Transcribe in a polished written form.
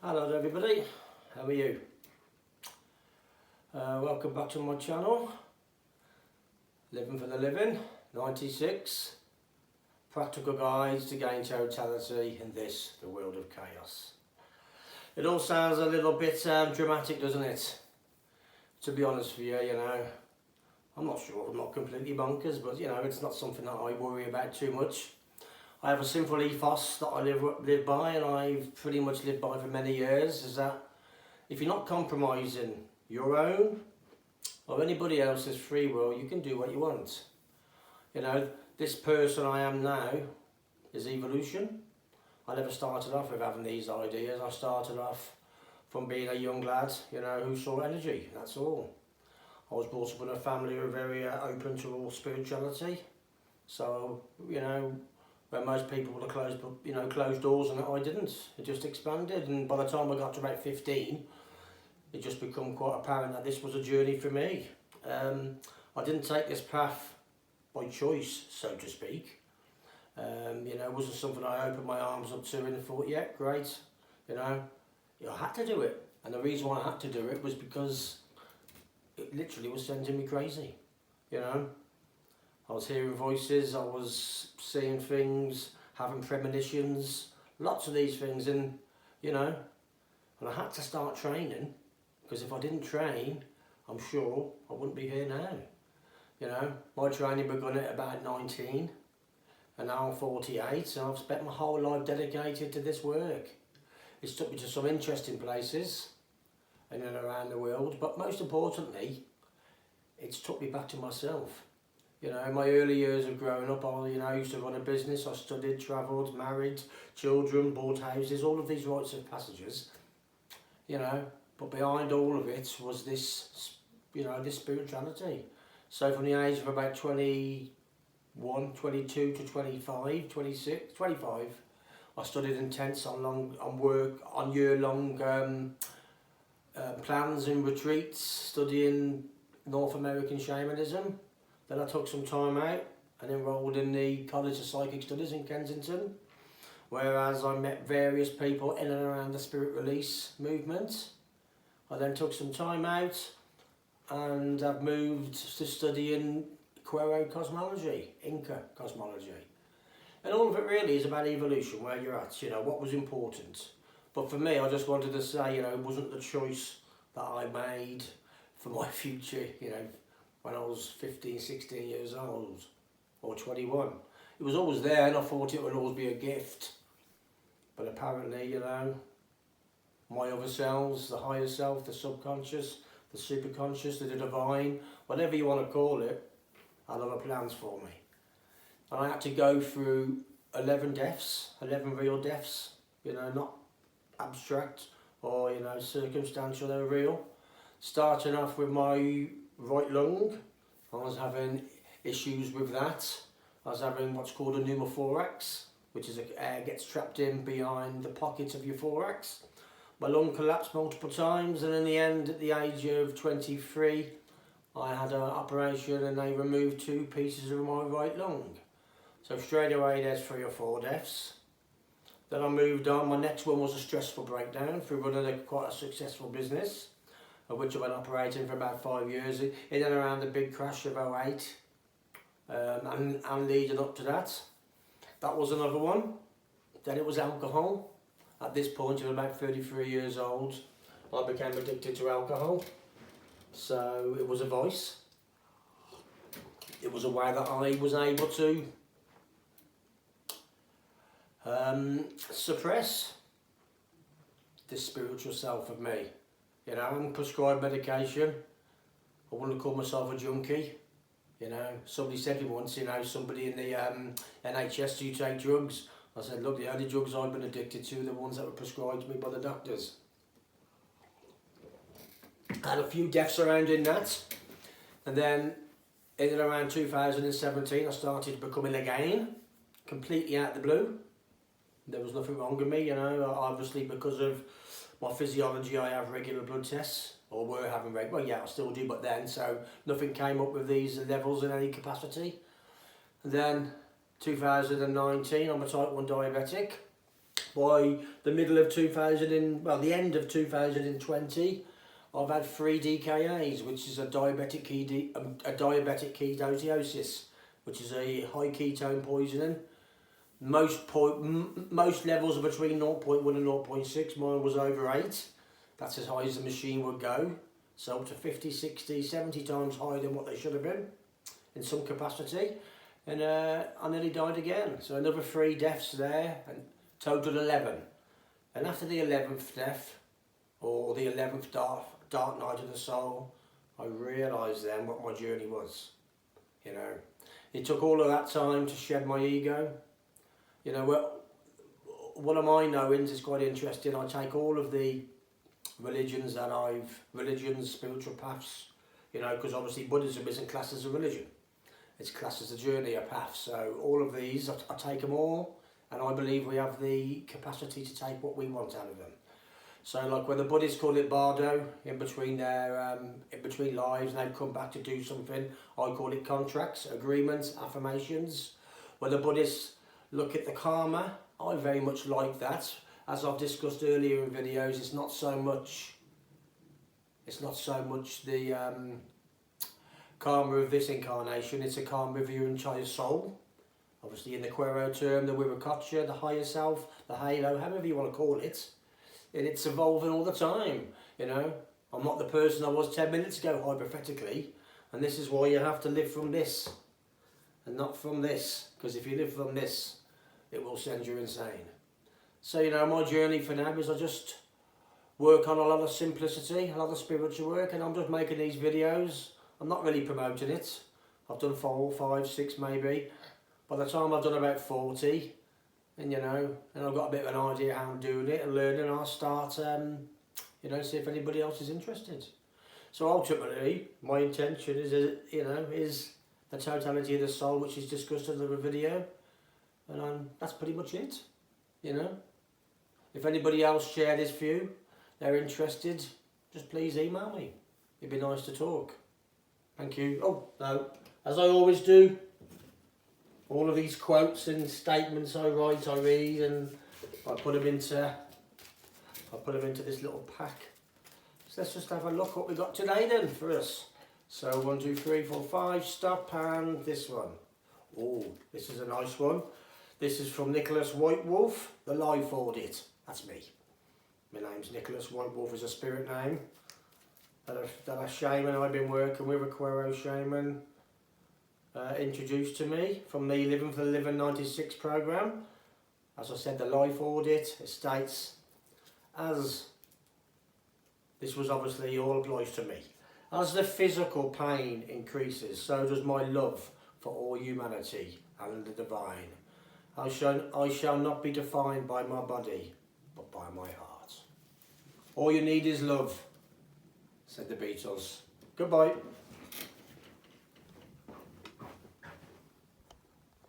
Hello everybody, how are you? Welcome back to my channel, Living for the Living, 96, practical guides to gain totality in this, the world of chaos. It all sounds a little bit dramatic, doesn't it? To be honest with you, I'm not sure, I'm not completely bonkers, but it's not something that I worry about too much. I have a simple ethos that I live by, and I've pretty much lived by for many years, is that if you're not compromising your own or anybody else's free will, you can do what you want. This person I am now is evolution. I never started off with having these ideas. I started off from being a young lad, who saw energy, that's all. I was brought up in a family who were very open to all spirituality. So, where most people would have closed doors, and I didn't. It just expanded, and by the time I got to about 15, it just became quite apparent that this was a journey for me. I didn't take this path by choice, so to speak. It wasn't something I opened my arms up to and thought, yeah, great. I had to do it, and the reason why I had to do it was because it literally was sending me crazy. I was hearing voices, I was seeing things, having premonitions, lots of these things, and I had to start training, because if I didn't train, I'm sure I wouldn't be here now. My training began at about 19, and now I'm 48, and I've spent my whole life dedicated to this work. It's took me to some interesting places in and around the world, but most importantly, it's took me back to myself. In my early years of growing up, I used to run a business. I studied, travelled, married, children, bought houses, all of these rites of passages, but behind all of it was this, this spirituality. So from the age of about 21, 22 to 25, 26, 25, I studied intense on year-long plans and retreats, studying North American shamanism. Then I took some time out and enrolled in the College of Psychic Studies in Kensington, whereas I met various people in and around the spirit release movement. I then took some time out and I've moved to studying Quero cosmology, Inca cosmology. And all of it really is about evolution, where you're at, what was important. But for me, I just wanted to say, it wasn't the choice that I made for my future, when I was 15, 16 years old, or 21. It was always there, and I thought it would always be a gift. But apparently, my other selves, the higher self, the subconscious, the superconscious, the divine, whatever you want to call it, had other plans for me. And I had to go through 11 deaths, 11 real deaths, not abstract or, circumstantial, they're real. Starting off with my right lung, I was having issues with that. I was having what's called a pneumothorax, which is air gets trapped in behind the pocket of your thorax. My lung collapsed multiple times, and in the end, at the age of 23, I had an operation and they removed 2 pieces of my right lung. So straight away there's 3 or 4 deaths. Then I moved on. My next one was a stressful breakdown through running quite a successful business, of which I've been operating for about 5 years, in and around the big crash of 08, and leading up to that. That was another one. Then it was alcohol. At this point, I was about 33 years old. I became addicted to alcohol. So it was a vice. It was a way that I was able to suppress this spiritual self of me. I'm prescribed medication. I wouldn't call myself a junkie. Somebody said to me once, somebody in the NHS, do you take drugs? I said, look, the only drugs I've been addicted to are the ones that were prescribed to me by the doctors. I had a few deaths surrounding that. And then in and around 2017, I started becoming again, completely out of the blue. There was nothing wrong with me, obviously because of my physiology, I have regular blood tests, or were having regular, well yeah, I still do, but then, so nothing came up with these levels in any capacity. And then 2019, I'm a type 1 diabetic. By the middle of the end of 2020, I've had 3 DKAs, which is a diabetic ketoacidosis, which is a high ketone poisoning. Most levels are between 0.1 and 0.6. Mine was over 8. That's as high as the machine would go. So up to 50, 60, 70 times higher than what they should have been in some capacity. And I nearly died again. So another 3 deaths there, and total 11. And after the 11th death, or the 11th dark night of the soul, I realised then what my journey was. You know, it took all of that time to shed my ego. You know, one of my knowings is quite interesting. I take all of the religions, spiritual paths, you know, because obviously Buddhism isn't classed as a religion. It's classed as a journey, a path. So all of these, I take them all, and I believe we have the capacity to take what we want out of them. So like when the Buddhists call it bardo, in between lives, and they come back to do something, I call it contracts, agreements, affirmations. When the Buddhists look at the karma, I very much like that. As I've discussed earlier in videos, it's not so much the karma of this incarnation, it's a karma of your entire soul. Obviously in the Quero term, the Viracocha, the higher self, the halo, however you want to call it. And it's evolving all the time, you know. I'm not the person I was 10 minutes ago, hypothetically. And this is why you have to live from this and not from this. Because if you live from this, it will send you insane. So, you know, my journey for now is I just work on a lot of simplicity, a lot of spiritual work, and I'm just making these videos. I'm not really promoting it. I've done 4, 5, 6 maybe. By the time I've done about 40, and you know, and I've got a bit of an idea how I'm doing it and learning, I'll start, you know, see if anybody else is interested. So ultimately, my intention is, you know, is the totality of the soul, which is discussed in the video, and that's pretty much it, you know. If anybody else share this view, they're interested, just please email me. It'd be nice to talk. Thank you. Oh, no, as I always do, all of these quotes and statements I write, I read, and I put them into this little pack. So let's just have a look what we got today then for us. So 1, 2, 3, 4, 5, stop, and this one. Oh, this is a nice one. This is from Nicholas Whitewolf, The Life Audit. That's me. My name's Nicholas Whitewolf, is a spirit name. That a shaman I've been working with, a Quero shaman, introduced to me from the Living for the Living 96 program. As I said, the Life Audit, it states, as this was obviously all applies to me. As the physical pain increases, so does my love for all humanity and the divine. I shall not be defined by my body, but by my heart. All you need is love, said the Beatles. Goodbye.